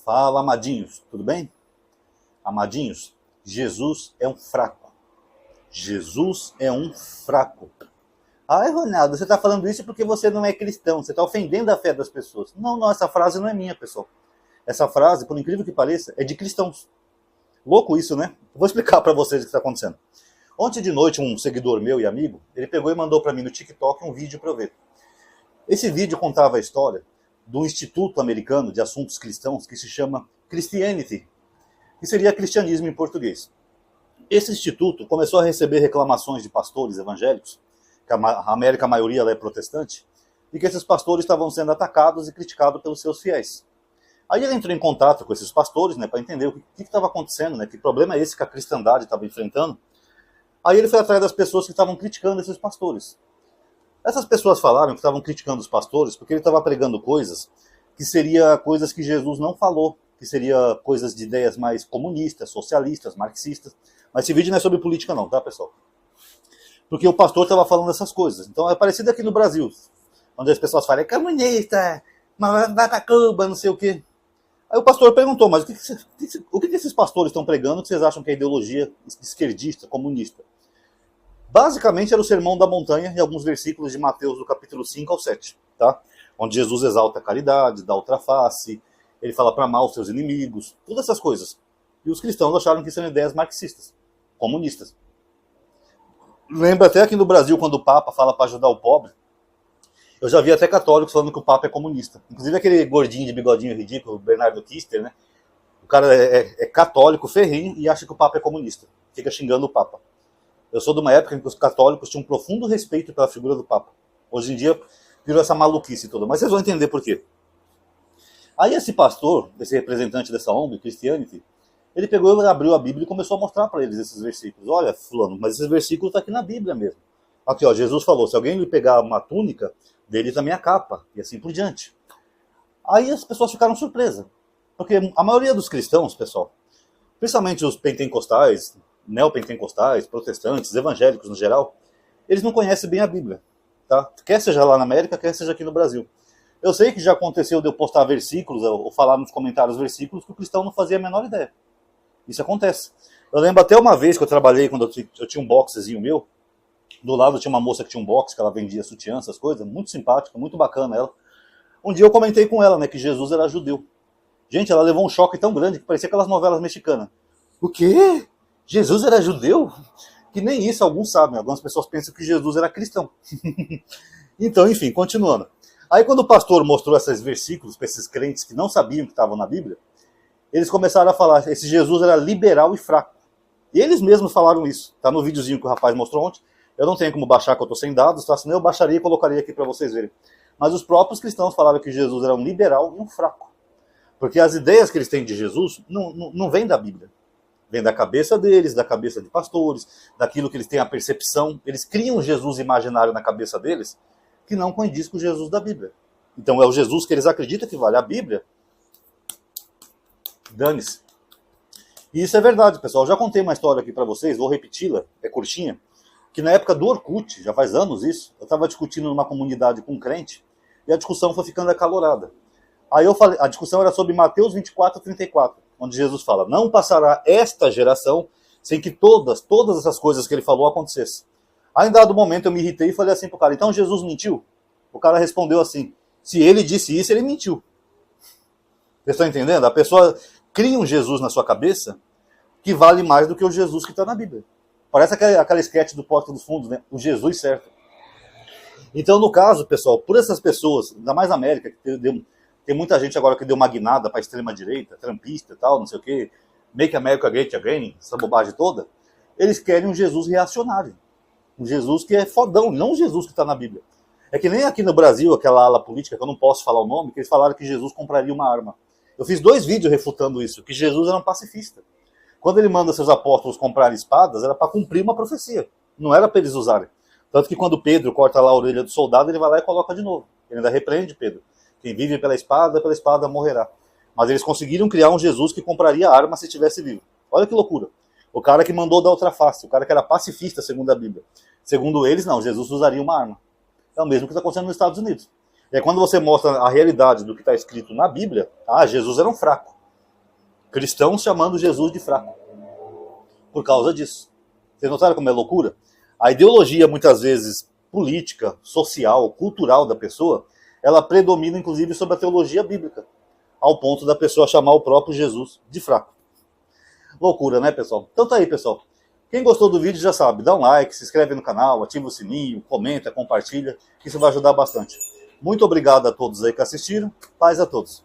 Fala, amadinhos, tudo bem? Amadinhos, Jesus é um fraco. Jesus é um fraco. Ai, Ronaldo, você está falando isso porque você não é cristão, você está ofendendo a fé das pessoas. Não, essa frase não é minha, pessoal. Essa frase, por incrível que pareça, é de cristãos. Louco isso, né? Vou explicar para vocês o que está acontecendo. Ontem de noite, um seguidor meu e amigo, ele pegou e mandou para mim no TikTok um vídeo para eu ver. Esse vídeo contava a história do Instituto Americano de Assuntos Cristãos, que se chama Christianity, que seria cristianismo em português. Esse instituto começou a receber reclamações de pastores evangélicos, que a América a maioria ela é protestante, e que esses pastores estavam sendo atacados e criticados pelos seus fiéis. Aí ele entrou em contato com esses pastores, para entender o que estava acontecendo, que problema é esse que a cristandade estava enfrentando. Aí ele foi atrás das pessoas que estavam criticando esses pastores. Essas pessoas falaram que estavam criticando os pastores porque ele estava pregando coisas que seria coisas que Jesus não falou, que seria coisas de ideias mais comunistas, socialistas, marxistas. Mas esse vídeo não é sobre política não, tá, pessoal? Porque o pastor estava falando essas coisas. Então é parecido aqui no Brasil, onde as pessoas falam, é comunista, vai pra Cuba, não sei o quê. Aí o pastor perguntou, mas o que esses pastores estão pregando que vocês acham que é ideologia esquerdista, comunista? Basicamente era o Sermão da Montanha e alguns versículos de Mateus do capítulo 5 ao 7, tá? Onde Jesus exalta a caridade, dá outra face, ele fala para amar os seus inimigos, todas essas coisas. E os cristãos acharam que são ideias marxistas, comunistas. Lembra até aqui no Brasil, quando o Papa fala para ajudar o pobre, eu já vi até católicos falando que o Papa é comunista. Inclusive aquele gordinho de bigodinho ridículo, Bernardo Kister, né? O cara é católico, ferrinho, e acha que o Papa é comunista. Fica xingando o Papa. Eu sou de uma época em que os católicos tinham um profundo respeito pela figura do Papa. Hoje em dia virou essa maluquice toda, mas vocês vão entender por quê. Aí esse pastor, esse representante dessa ONG, Christianity, ele pegou e abriu a Bíblia e começou a mostrar para eles esses versículos. Olha, fulano, mas esse versículo está aqui na Bíblia mesmo. Aqui, ó, Jesus falou, se alguém lhe pegar uma túnica, dele também a capa, e assim por diante. Aí as pessoas ficaram surpresas, porque a maioria dos cristãos, pessoal, principalmente os pentecostais, neopentecostais, protestantes, evangélicos no geral, eles não conhecem bem a Bíblia, tá? Quer seja lá na América, quer seja aqui no Brasil. Eu sei que já aconteceu de eu postar versículos, ou falar nos comentários versículos, que o cristão não fazia a menor ideia. Isso acontece. Eu lembro até uma vez que eu trabalhei, quando eu tinha um boxezinho meu, do lado tinha uma moça que tinha um box, que ela vendia sutiã, essas coisas, muito simpática, muito bacana ela. Um dia eu comentei com ela, que Jesus era judeu. Gente, ela levou um choque tão grande que parecia aquelas novelas mexicanas. O quê? Jesus era judeu? Que nem isso alguns sabem. Algumas pessoas pensam que Jesus era cristão. Então, enfim, continuando. Aí quando o pastor mostrou esses versículos para esses crentes que não sabiam que estavam na Bíblia, eles começaram a falar, esse Jesus era liberal e fraco. E eles mesmos falaram isso. Tá no videozinho que o rapaz mostrou ontem. Eu não tenho como baixar, que eu estou sem dados, tá? Senão eu baixaria e colocaria aqui para vocês verem. Mas os próprios cristãos falaram que Jesus era um liberal e um fraco. Porque as ideias que eles têm de Jesus não vêm da Bíblia. Vem da cabeça deles, da cabeça de pastores, daquilo que eles têm a percepção. Eles criam um Jesus imaginário na cabeça deles que não condiz com o Jesus da Bíblia. Então é o Jesus que eles acreditam que vale. A Bíblia, dane-se. E isso é verdade, pessoal. Eu já contei uma história aqui para vocês, vou repeti-la, é curtinha, que na época do Orkut, já faz anos isso, eu estava discutindo numa comunidade com um crente e a discussão foi ficando acalorada. Aí eu falei, a discussão era sobre Mateus 24:34, onde Jesus fala, não passará esta geração sem que todas essas coisas que ele falou acontecessem. Aí em dado momento eu me irritei e falei assim pro cara, então Jesus mentiu? O cara respondeu assim, se ele disse isso, ele mentiu. Vocês estão entendendo? A pessoa cria um Jesus na sua cabeça que vale mais do que o Jesus que está na Bíblia. Parece aquela sketch do Porta dos Fundos, o Jesus certo. Então, no caso, pessoal, por essas pessoas, ainda mais na América, que tem muita gente agora que deu uma guinada para a extrema-direita, trampista e tal, não sei o quê, Make America Great Again, essa bobagem toda, eles querem um Jesus reacionário. Um Jesus que é fodão, não um Jesus que está na Bíblia. É que nem aqui no Brasil, aquela ala política, que eu não posso falar o nome, que eles falaram que Jesus compraria uma arma. Eu fiz 2 vídeos refutando isso, que Jesus era um pacifista. Quando ele manda seus apóstolos comprar espadas, era para cumprir uma profecia. Não era para eles usarem. Tanto que quando Pedro corta lá a orelha do soldado, ele vai lá e coloca de novo. Ele ainda repreende Pedro. Quem vive pela espada morrerá. Mas eles conseguiram criar um Jesus que compraria arma se estivesse vivo. Olha que loucura. O cara que mandou da outra face, o cara que era pacifista, segundo a Bíblia. Segundo eles, não, Jesus usaria uma arma. É o mesmo que está acontecendo nos Estados Unidos. E aí quando você mostra a realidade do que está escrito na Bíblia, Jesus era um fraco. Cristãos chamando Jesus de fraco. Por causa disso. Vocês notaram como é loucura? A ideologia, muitas vezes, política, social, cultural da pessoa, ela predomina, inclusive, sobre a teologia bíblica. Ao ponto da pessoa chamar o próprio Jesus de fraco. Loucura, né, pessoal? Então tá aí, pessoal. Quem gostou do vídeo já sabe, dá um like, se inscreve no canal, ativa o sininho, comenta, compartilha, que isso vai ajudar bastante. Muito obrigado a todos aí que assistiram. Paz a todos.